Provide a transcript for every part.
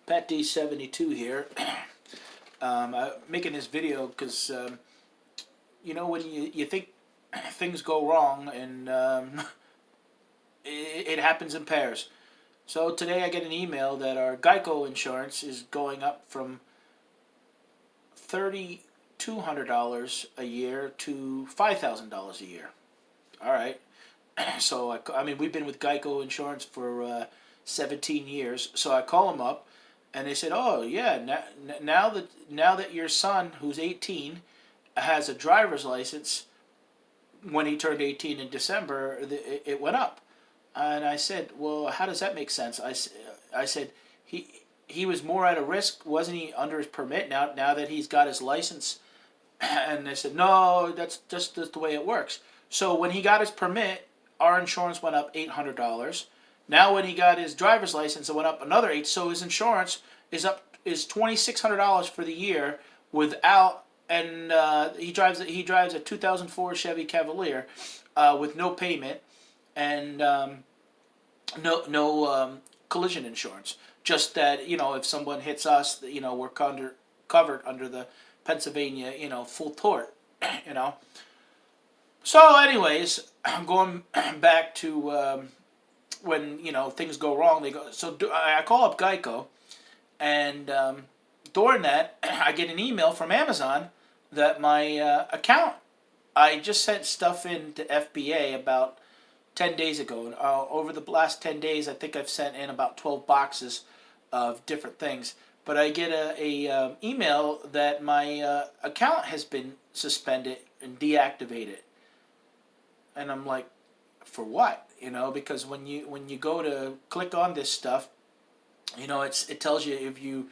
Patdees 72 here. I'm making this video because, you know, when you think things go wrong and it happens in pairs. So today I get an email that our Geico insurance is going up from $3,200 a year to $5,000 a year. All right. So, I mean, we've been with Geico Insurance for 17 years. So I call them up, and they said, "Oh, yeah, now that your son, who's 18, has a driver's license, when he turned 18 in December, it went up." And I said, "Well, how does that make sense?" I said, he was more at a risk, wasn't he, under his permit now that he's got his license?" And they said, "No, that's just the way it works." So when he got his permit, our insurance went up $800. Now when he got his driver's license, it went up another $800. So his insurance is $2,600 for the year without, and he drives a 2004 Chevy Cavalier with no payment and no collision insurance. Just that, if someone hits us, we're covered under the Pennsylvania full tort. So anyways, going back to when things go wrong, I call up Geico, and during that I get an email from Amazon that my account, I just sent stuff in to FBA about 10 days ago, and over the last 10 days I think I've sent in about 12 boxes of different things, but I get a email that my account has been suspended and deactivated. And I'm like, for what? Because when you go to click on this stuff, it tells you if you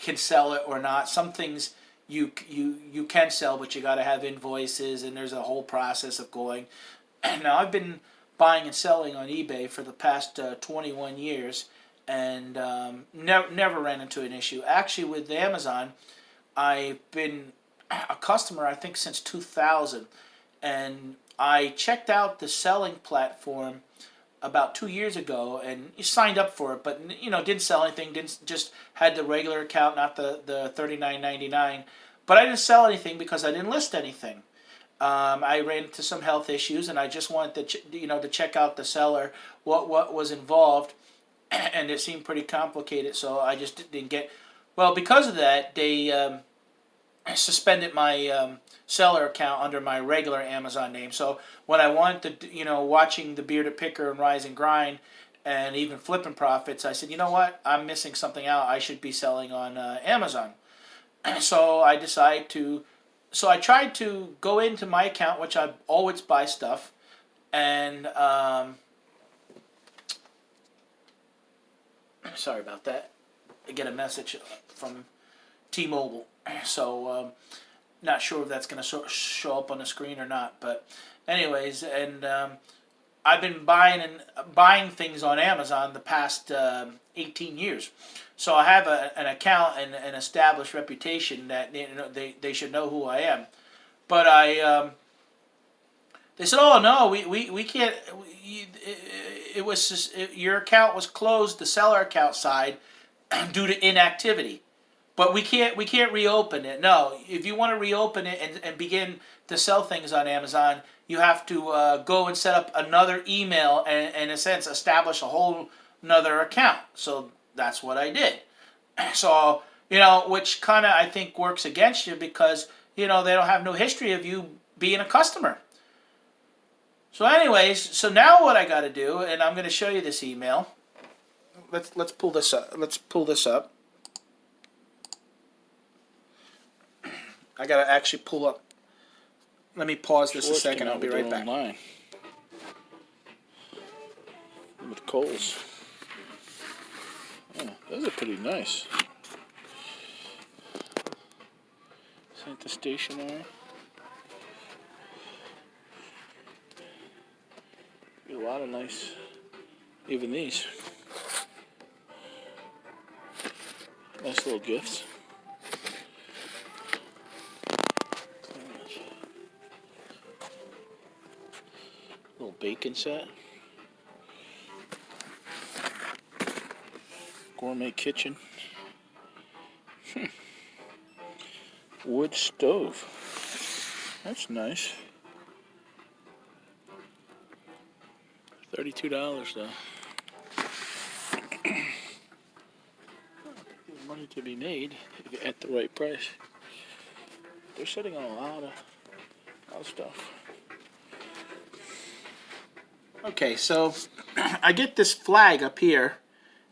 can sell it or not. Some things you can sell, but you got to have invoices, and there's a whole process of going. Now I've been buying and selling on eBay for the past 21 years, and never ran into an issue. Actually, with Amazon, I've been a customer I think since 2000, and I checked out the selling platform about 2 years ago, and you signed up for it, but didn't sell anything. Just had the regular account, not the $39.99. But I didn't sell anything because I didn't list anything. I ran into some health issues, and I just wanted to to check out the seller, what was involved, and it seemed pretty complicated. So I just didn't get. Well, because of that, they suspended my seller account under my regular Amazon name. So when I wanted to, watching the Bearded Picker and Rise and Grind and even Flipping Profits, I said, you know what, I'm missing something out. I should be selling on Amazon. So I decided to, so I tried to go into my account, which I always buy stuff, and sorry about that. I get a message from T-Mobile. So not sure if that's going to show up on the screen or not, but anyways, and I've been buying things on Amazon the past 18 years, so I have an account and an established reputation that they should know who I am. But they said, "Oh no, we can't. Your account was closed, the seller account side, due to inactivity." But we can't reopen it. No, if you want to reopen it and begin to sell things on Amazon, you have to go and set up another email and in a sense establish a whole another account. So that's what I did. So which kind of I think works against you because they don't have no history of you being a customer. So anyways, so now what I got to do, and I'm going to show you this email. Let's pull this up. Let's pull this up. I gotta actually pull up. Let me pause this a second. I'll be right back. Online. With Kohl's. Oh, those are pretty nice. Isn't the stationery? A lot of nice. Even these. Nice little gifts. Little bacon set. Gourmet kitchen. Wood stove. That's nice. $32 though. There's money to be made at the right price. They're sitting on a lot of stuff. Okay, so I get this flag up here,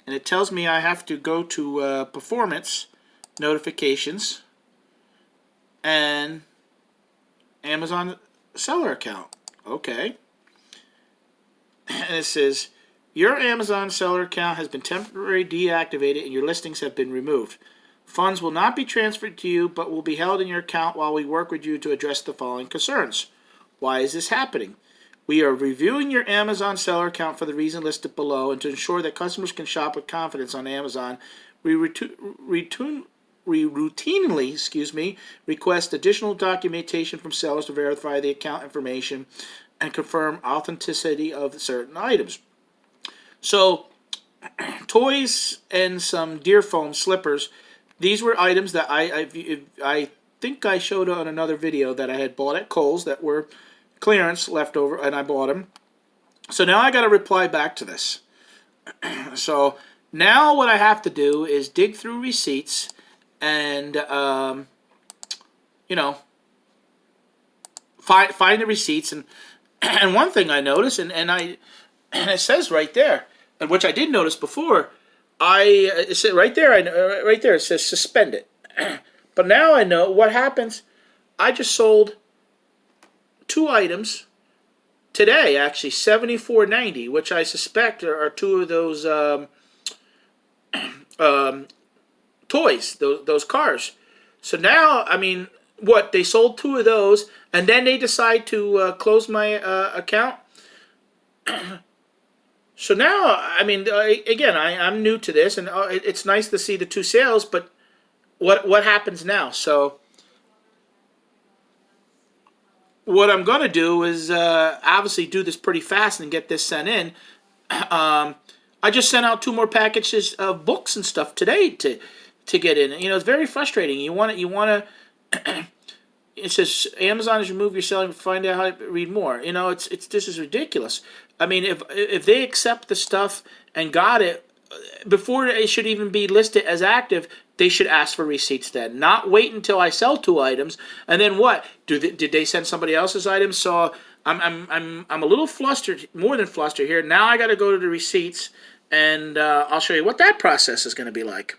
and it tells me I have to go to Performance, Notifications, and Amazon Seller Account. Okay. And it says, your Amazon Seller Account has been temporarily deactivated and your listings have been removed. Funds will not be transferred to you, but will be held in your account while we work with you to address the following concerns. Why is this happening? We are reviewing your Amazon seller account for the reason listed below, and to ensure that customers can shop with confidence on Amazon, we routinely request additional documentation from sellers to verify the account information and confirm authenticity of certain items. So, toys and some deer foam slippers. These were items that I think I showed on another video that I had bought at Kohl's that were clearance left over, and I bought them. So now I got to reply back to this. So now what I have to do is dig through receipts and you know, find the receipts, and one thing I noticed, and it says right there, and which I did notice before, it said right there, right there it says suspended. But now I know what happens. I just sold 2 items today, actually, $74.90, which I suspect are 2 of those toys, those cars. So now, I mean, what, they sold 2 of those, and then they decide to close my account. So now, I mean, again, I'm new to this, and it's nice to see the 2 sales, but what happens now? So what I'm going to do is obviously do this pretty fast and get this sent in. I just sent out 2 more packages of books and stuff today to get in. You know, it's very frustrating. You want to. It says Amazon has removed your selling. Find out how to read more. You know, this is ridiculous. I mean, if they accept the stuff and got it before it should even be listed as active, they should ask for receipts then. Not wait until I sell 2 items and then what? Did they send somebody else's items? So I'm a little flustered, more than flustered here. Now I got to go to the receipts, and I'll show you what that process is going to be like.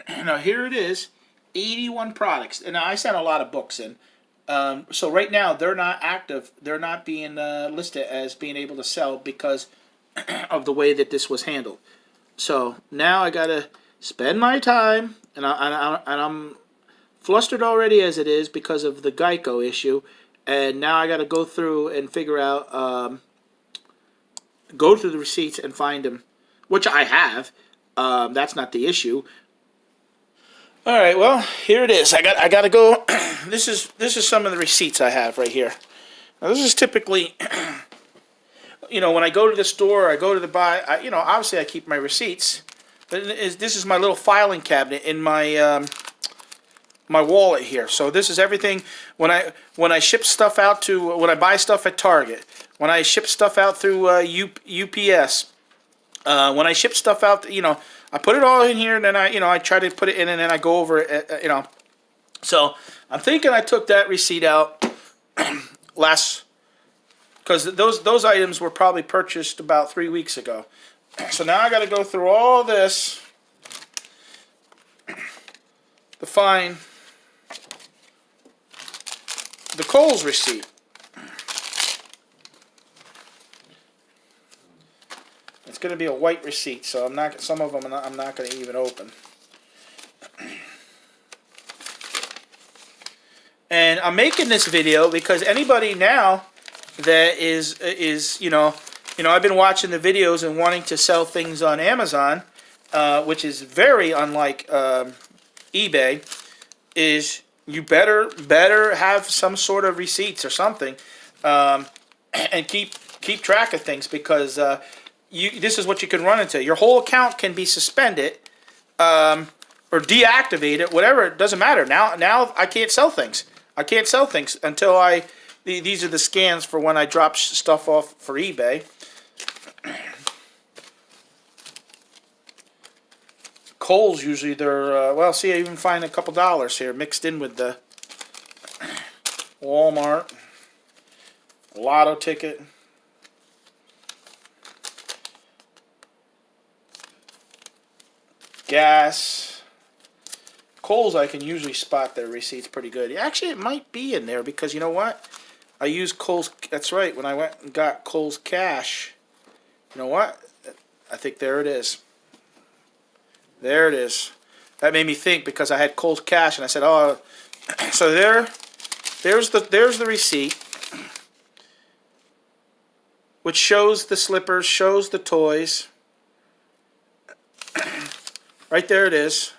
Now here it is, 81 products, and I sent a lot of books in. So right now they're not active. They're not being listed as being able to sell because of the way that this was handled. So now I gotta spend my time, and I'm flustered already as it is because of the Geico issue, and now I gotta go through and figure out, go through the receipts and find them, which I have. That's not the issue. All right, well, here it is. I got to go. This is some of the receipts I have right here. Now, this is typically, you know, when I go to the store, I go to the buy. You know, obviously I keep my receipts. But this is my little filing cabinet in my my wallet here. So this is everything when I ship stuff out to when I buy stuff at Target, when I ship stuff out through UPS, when I ship stuff out, you know. I put it all in here, and then I try to put it in, and then I go over it, you know. So I'm thinking I took that receipt out because those items were probably purchased about 3 weeks ago. So now I got to go through all this to find the Kohl's receipt. It's going to be a white receipt, so I'm not. Some of them I'm not going to even open. And I'm making this video because anybody now that is you know I've been watching the videos and wanting to sell things on Amazon, which is very unlike eBay, is you better have some sort of receipts or something, and keep track of things, because this is what you can run into. Your whole account can be suspended, or deactivated, whatever. It doesn't matter. Now I can't sell things. I can't sell things until these are the scans for when I drop stuff off for eBay. Kohl's usually they're well. See, I even find a couple dollars here mixed in with the Walmart lotto ticket. Gas. Kohl's, I can usually spot their receipts pretty good. Actually, it might be in there, because you know what? I use Kohl's. That's right. When I went and got Kohl's cash, you know what? I think there it is. There it is. That made me think, because I had Kohl's cash, and I said, "Oh." So there's the receipt, which shows the slippers, shows the toys. Right there it is.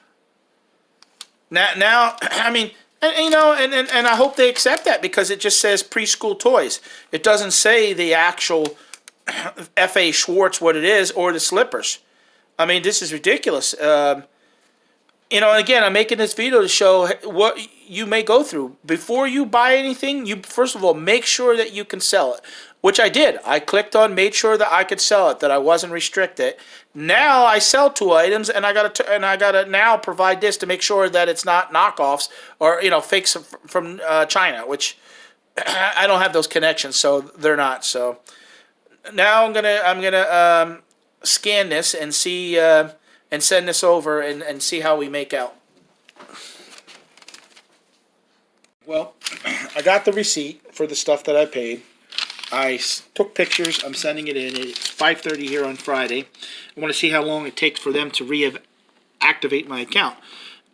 Now, I mean, and I hope they accept that, because it just says preschool toys. It doesn't say the actual F.A. Schwartz what it is, or the slippers. I mean, this is ridiculous. And again, I'm making this video to show what you may go through. Before you buy anything, you first of all make sure that you can sell it, which I did. I clicked on, made sure that I could sell it, that I wasn't restricted. Now I sell 2 items, and I gotta now provide this to make sure that it's not knockoffs or fakes from China, which I don't have those connections, so they're not. So now I'm gonna scan this and see and send this over and see how we make out. Well, I got the receipt for the stuff that I paid. I took pictures. I'm sending it in. It's 5:30 here on Friday. I want to see how long it takes for them to reactivate my account.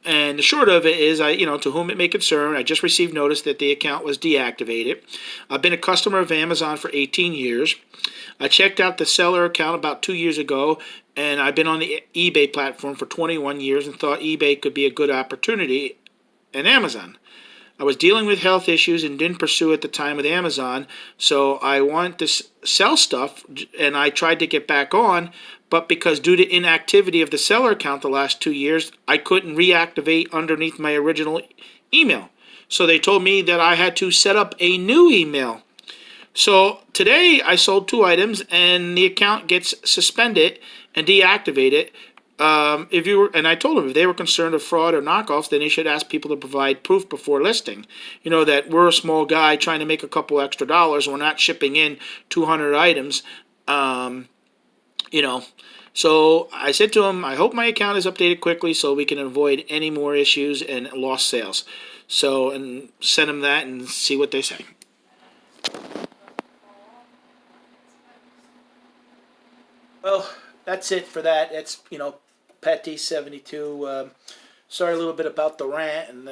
And the short of it is, to whom it may concern, I just received notice that the account was deactivated. I've been a customer of Amazon for 18 years. I checked out the seller account about 2 years ago, and I've been on the eBay platform for 21 years and thought eBay could be a good opportunity in Amazon. I was dealing with health issues and didn't pursue at the time with Amazon, so I wanted to sell stuff, and I tried to get back on, but because due to inactivity of the seller account the last 2 years, I couldn't reactivate underneath my original email. So they told me that I had to set up a new email. So today I sold 2 items, and the account gets suspended and deactivated. And I told them if they were concerned of fraud or knockoffs, then they should ask people to provide proof before listing. That we're a small guy trying to make a couple extra dollars. We're not shipping in 200 items. So I said to them, I hope my account is updated quickly so we can avoid any more issues and lost sales. So, and send them that and see what they say. Well, that's it for that. It's, Patdees 72. Sorry a little bit about the rant and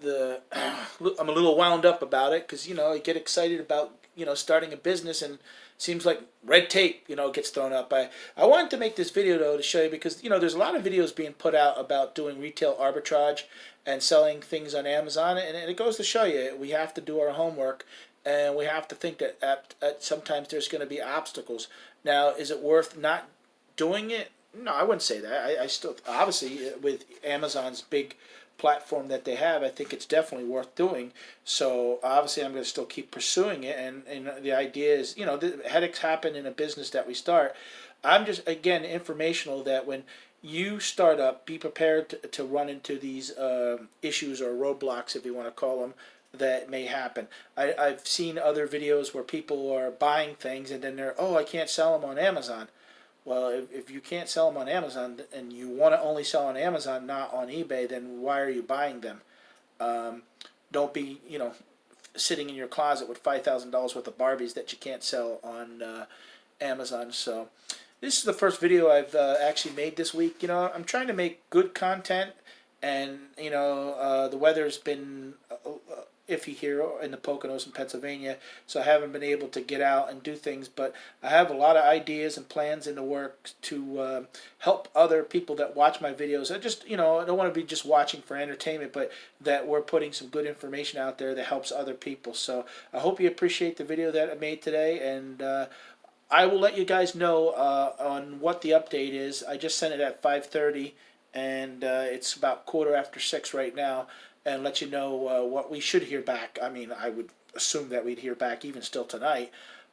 I'm a little wound up about it, because I get excited about starting a business, and seems like red tape gets thrown up. I wanted to make this video though to show you, because there's a lot of videos being put out about doing retail arbitrage and selling things on Amazon, and it goes to show you we have to do our homework, and we have to think that sometimes there's going to be obstacles. Now, is it worth not doing it? No, I wouldn't say that. I still, obviously, with Amazon's big platform that they have, I think it's definitely worth doing. So obviously I'm going to still keep pursuing it, and the idea is, the headaches happen in a business that we start. I'm just, again, informational that when you start up, be prepared to run into these issues or roadblocks, if you want to call them, that may happen. I've seen other videos where people are buying things and then they're, oh, I can't sell them on Amazon. Well, if you can't sell them on Amazon and you want to only sell on Amazon, not on eBay, then why are you buying them? Don't be, sitting in your closet with $5,000 worth of Barbies that you can't sell on Amazon. So this is the first video I've actually made this week. I'm trying to make good content, and the weather's been iffy here in the Poconos in Pennsylvania, so I haven't been able to get out and do things. But I have a lot of ideas and plans in the works to help other people that watch my videos. I just, I don't want to be just watching for entertainment, but that we're putting some good information out there that helps other people. So I hope you appreciate the video that I made today, and I will let you guys know on what the update is. I just sent it at 5:30, and it's about 6:15 right now, and let you know what we should hear back. I mean, I would assume that we'd hear back even still tonight.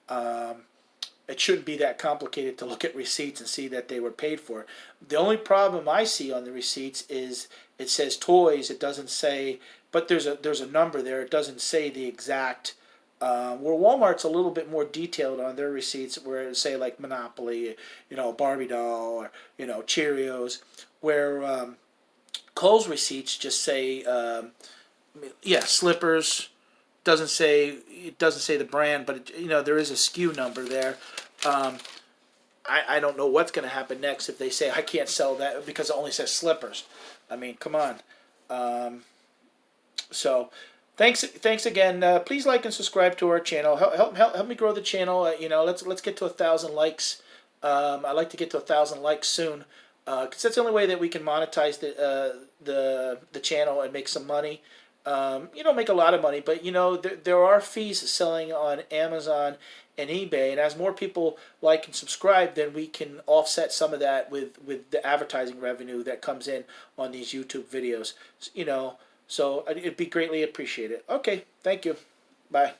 It shouldn't be that complicated to look at receipts and see that they were paid for. The only problem I see on the receipts is it says toys. It doesn't say, but there's a number there. It doesn't say the exact. Where Walmart's a little bit more detailed on their receipts, where it say like Monopoly, Barbie doll, or Cheerios, where Kohl's receipts just say, slippers. It doesn't say the brand, but there is a SKU number there. I don't know what's going to happen next if they say I can't sell that because it only says slippers. I mean, come on. So. Thanks again. Please like and subscribe to our channel. Help me grow the channel. Let's get to 1,000 likes. I'd like to get to 1,000 likes soon, because that's the only way that we can monetize the channel and make some money. You don't make a lot of money, but there are fees selling on Amazon and eBay, and as more people like and subscribe, then we can offset some of that with the advertising revenue that comes in on these YouTube videos. So it'd be greatly appreciated. Okay, thank you. Bye.